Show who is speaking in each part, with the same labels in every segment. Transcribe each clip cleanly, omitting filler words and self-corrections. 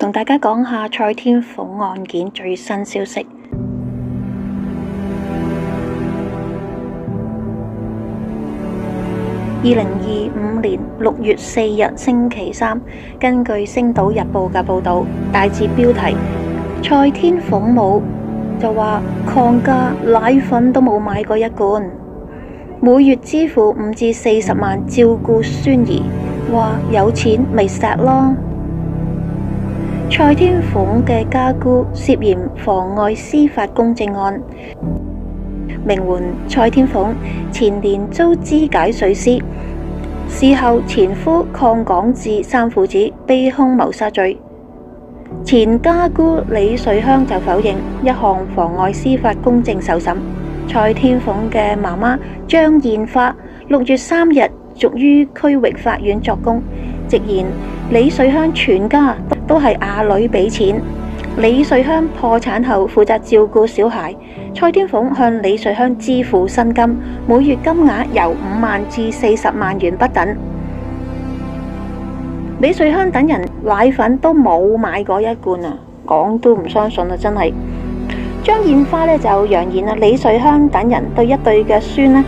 Speaker 1: 同大家講下蔡天鳳案件最新消息。2025年6月4日星期三，根據《星島日報》嘅報道，大字標題：蔡天鳳母就話抗價奶粉都冇買過一罐，每月支付5至40萬照顧孫兒，話有錢咪錫咯。蔡天鳳嘅家姑涉嫌妨礙司法公正案，名媛蔡天鳳前年遭肢解碎屍，事後前夫鄺港智三父子被控謀殺罪。前家姑李瑞香就否認一項妨礙司法公正受審。蔡天鳳嘅媽媽張燕花6月3日續於區域法院作供，直言李瑞香全家都係阿女俾錢，李瑞香破產後負責照顧小孩，蔡天鳳向李瑞香支付薪金，每月金額由5萬至40萬元不等。李瑞香等人奶粉都冇買過一罐啊，講都唔相信啊，真係。張燕花呢就揚言啊，李瑞香等人對一對嘅孫呢，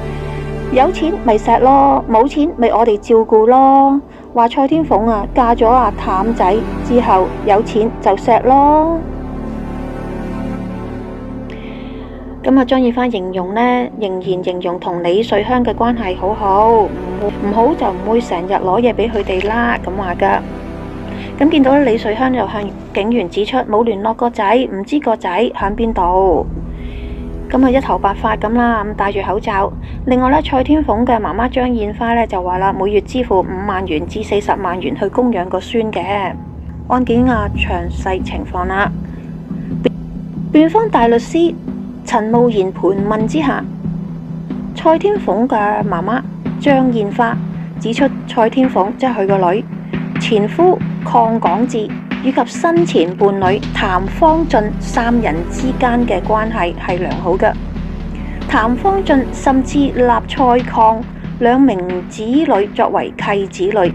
Speaker 1: 有錢咪錫咯，冇錢咪我哋照顧咯。話蔡天鳳啊嫁咗阿譚仔之後有錢就錫咯。咁啊，張燕花形容呢，仍然形容同李瑞香嘅關係好好，唔好就唔會成日攞嘢俾佢哋啦，咁話噶。咁見到李瑞香就向警員指出冇聯絡個仔，唔知個仔響邊度。咁啊，一頭白髮咁啦，咁戴住口罩。另外呢，蔡天鳳嘅媽媽張燕花呢就話啦，每月支付5萬元至40萬元去供養個孫嘅。案件啊，詳細情況啦。辯方大律師陳慕賢盤問之下，蔡天鳳嘅媽媽張燕花指出，蔡天鳳即係佢個女，前夫鄺港智以及生前伴侶譚方俊三人之間嘅關係係良好嘅。譚方俊甚至立蔡鄺兩名子女作為契子女。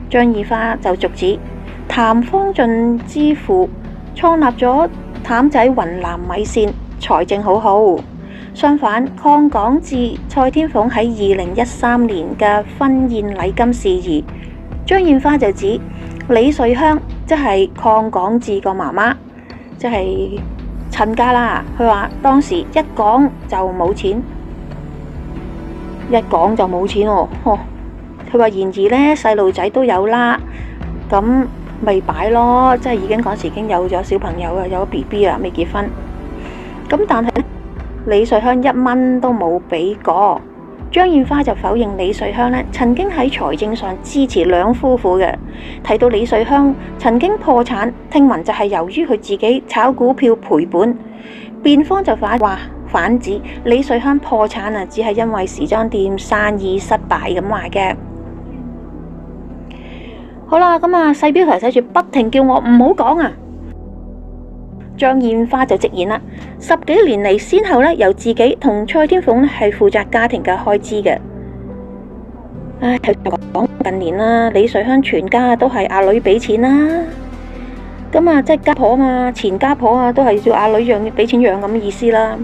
Speaker 1: 張燕花就直指譚方俊之父創立咗譚仔雲南米線，財政好好。相反，鄺港智、蔡天鳳喺2013年嘅婚宴禮金事宜，張燕花就指李瑞香即係鄺港智個媽媽，即係親家啦。佢話當時一講就冇錢，喎。佢話然而呢，細路仔都有啦，咁咪擺咯，即係已經嗰時已經有咗小朋友啊，有咗 BB 啊，未結婚。咁但係李瑞香1蚊都冇俾過。張燕花就否認李瑞香呢曾經喺財政上支持兩夫婦嘅，提到李瑞香曾經破產，聽聞就係由於佢自己炒股票賠本。辯方就反指李瑞香破產啊，只係因為時裝店生意失敗咁話嘅。好啦，咁啊細標題寫住不停叫我唔好講啊。張燕花就直言啦，10幾年嚟先後呢，由自己同蔡天鳳係負責家庭嘅開支嘅。頭先講近年啦，李瑞香全家都係阿女俾錢啦。咁啊，即係家婆嘛，前家婆啊，都係叫阿女養，俾錢養咁嘅意思啦。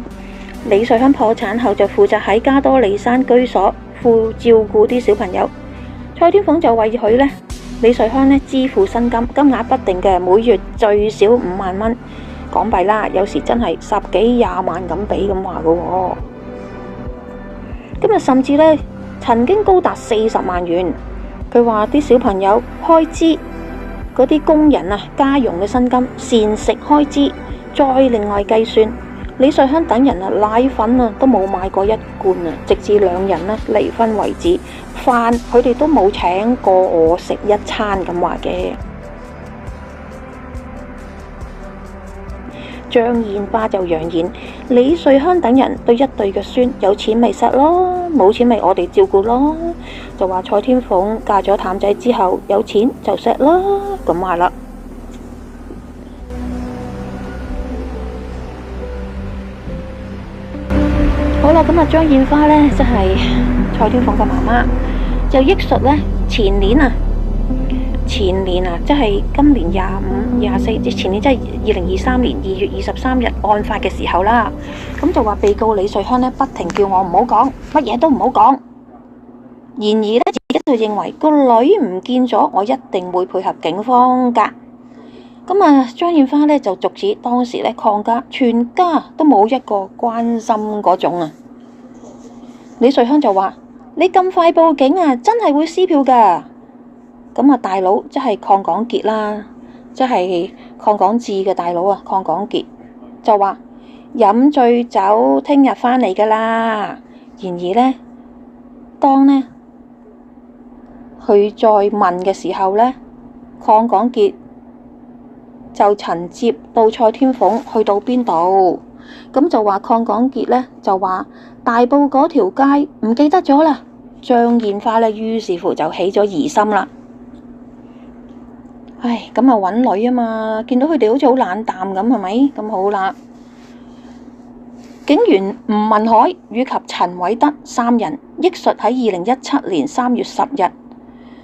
Speaker 1: 李瑞香破產後就負責喺加多利山居所照顧啲小朋友。蔡天鳳就為佢呢，李瑞香呢支付薪金，金額不定嘅，每月最少5萬蚊。港幣啦，有時真係10幾20萬咁俾咁話嘅喎。今日甚至呢曾經高達40萬元。佢話啲小朋友開支，嗰啲工人啊家用嘅薪金、膳食開支，再另外計算。李瑞香等人啊奶粉啊都冇買過一罐啊，直至兩人呢離婚為止，飯佢哋都冇請過我食一餐咁話嘅。張燕花就揚言，李瑞香等人對一對嘅孫有錢咪錫咯，冇錢咪我哋照顧咯。就話蔡天鳳嫁咗譚仔之後有錢就錫咯，咁話啦。好啦，咁啊張燕花呢，即係蔡天鳳嘅媽媽，就憶述呢前年啊前年啊，即係今年25、24，即前年即係2023年2月23日案發嘅時候啦。咁就話被告李瑞香呢，不停叫我唔好講，乜嘢都唔好講。然而呢，自己就認為個女唔見咗，我一定會配合警方㗎。咁啊，張艷花呢就直指當時呢鄺家全家都冇一個關心嗰種啊。李瑞香就話：你咁快報警啊，真係會撕票㗎。咁啊，大佬即係鄺港傑啦，即係鄺港智嘅大佬啊，鄺港傑就話飲醉酒，聽日返嚟㗎啦。然而呢，當呢佢再問嘅時候呢，鄺港傑就曾接到蔡天鳳去到邊度，咁就話鄺港傑呢就話大埔嗰條街唔記得咗啦。張艷花呢於是乎就起咗疑心啦。唉，咁啊揾女啊嘛，見到佢哋好似好冷淡咁，係咪？咁好啦，警員吳文海以及陳偉德三人憶述喺2017年3月10日，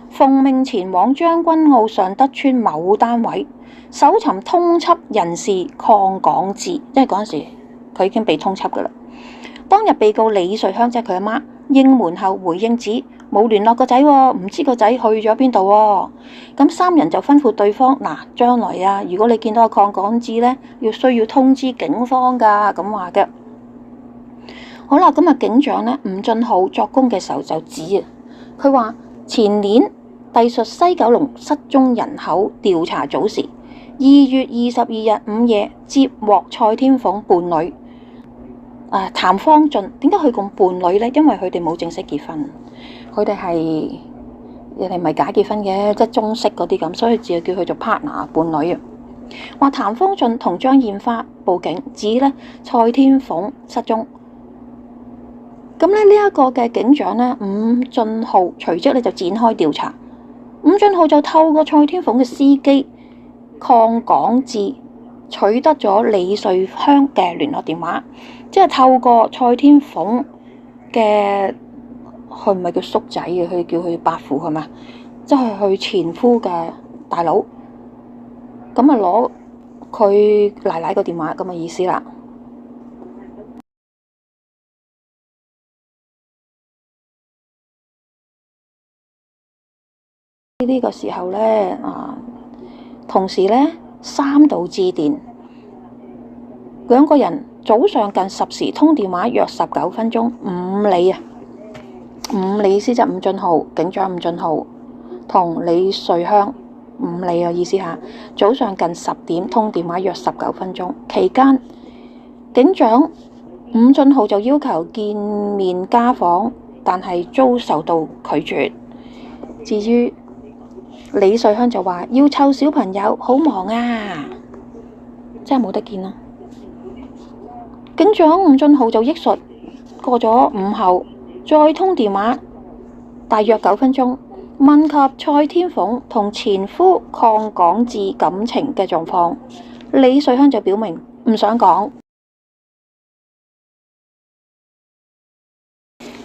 Speaker 1: 奉命前往將軍澳尚德邨某單位搜尋通緝人士鄺港智，即係嗰陣時佢已經被通緝噶啦。當日被告李瑞香即係佢阿媽應門後回應指冇聯絡個仔喎，唔知個仔去咗邊度喎。咁三人就吩咐對方嗱，將來啊，如果你見到個鄺港智呢，需要通知警方噶，咁話嘅。好啦，咁啊警長呢，吳俊浩作供嘅時候就指啊，佢話前年隸屬西九龍失蹤人口調查組時，2月22日午夜接獲蔡天鳳伴侶譚方俊。點解佢咁伴侶呢？因為佢哋冇正式結婚，佢哋係人哋唔係假結婚嘅，即係中式嗰啲咁，所以只係叫佢做 partner 伴侶啊。話譚方俊同張艷花報警指呢蔡天鳳失蹤。咁呢一個嘅警長呢，伍俊浩隨即呢就展開調查。伍俊浩就透過蔡天鳳嘅司機鄺港智取得咗李瑞香嘅聯絡電話，即係透過蔡天鳳嘅，佢唔係叫叔仔嘅，佢叫佢伯父係嘛，即係佢前夫嘅大佬，咁啊攞佢奶奶個電話咁嘅意思啦。呢個時候呢，同時呢3度致電，兩個人早上近10時通電話約19分鐘，伍理意思就伍俊浩，警長伍俊浩同李瑞香，伍理嘅意思嚇，早上近10點通電話約19分鐘，期間警長伍俊浩就要求見面家訪，但係遭受到拒絕。至於李瑞香就話要湊小朋友，好忙啊，真係冇得見啦。警長伍俊浩就憶述，過咗午後再通電話，大約9分鐘，問及蔡天鳳同前夫鄺港智感情嘅狀況，李瑞香就表明唔想講。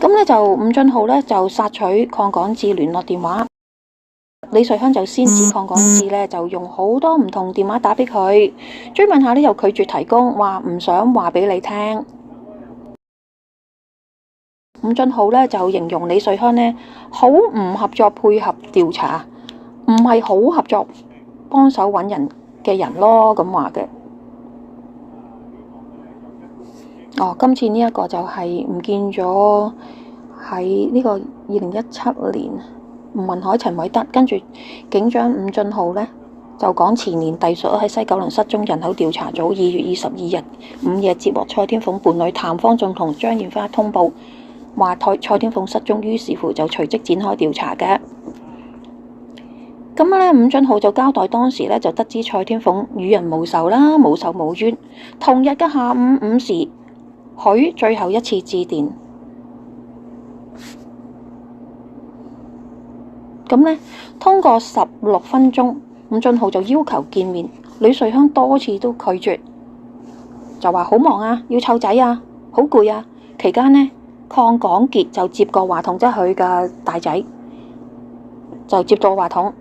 Speaker 1: 咁呢就伍俊浩呢就索取鄺港智聯絡電話。李瑞香就先指鄺港智呢就用好多唔同電話打俾佢，追問下呢又拒絕提供，話唔想話俾你聽。伍俊浩呢就形容李瑞香呢好唔合作配合調查，唔係好合作幫手揾人嘅人咯，咁話嘅。今次呢一個就係唔見咗喺呢個2017年。吳文海、陳偉德，跟住警長伍俊浩呢，就講前年隸屬喺西九龍失蹤人口調查組2月22日午夜接獲蔡天鳳伴侶譚方俊同張艷花通報，話蔡天鳳失蹤，於是乎就隨即展開調查嘅。咁呢，伍俊浩就交代當時呢，就得知蔡天鳳與人無仇啦，無仇無冤。同日嘅下午5時，許最後一次致電。咁呢，通過16分鐘，伍俊浩就要求見面，李瑞香多次都拒絕，就話好忙啊，要湊仔啊，好攰啊。期間呢，鄺港傑就接過話筒，即係佢嘅大仔就接到話筒，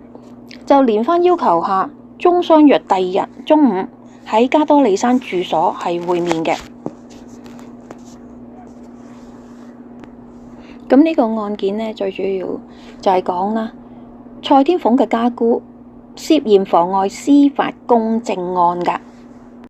Speaker 1: 就連番要求下，終相約第二日中午喺加多利山住所係會面嘅。咁呢個案件呢，最主要就係講啦，蔡天鳳嘅家姑涉嫌妨礙司法公正案㗎。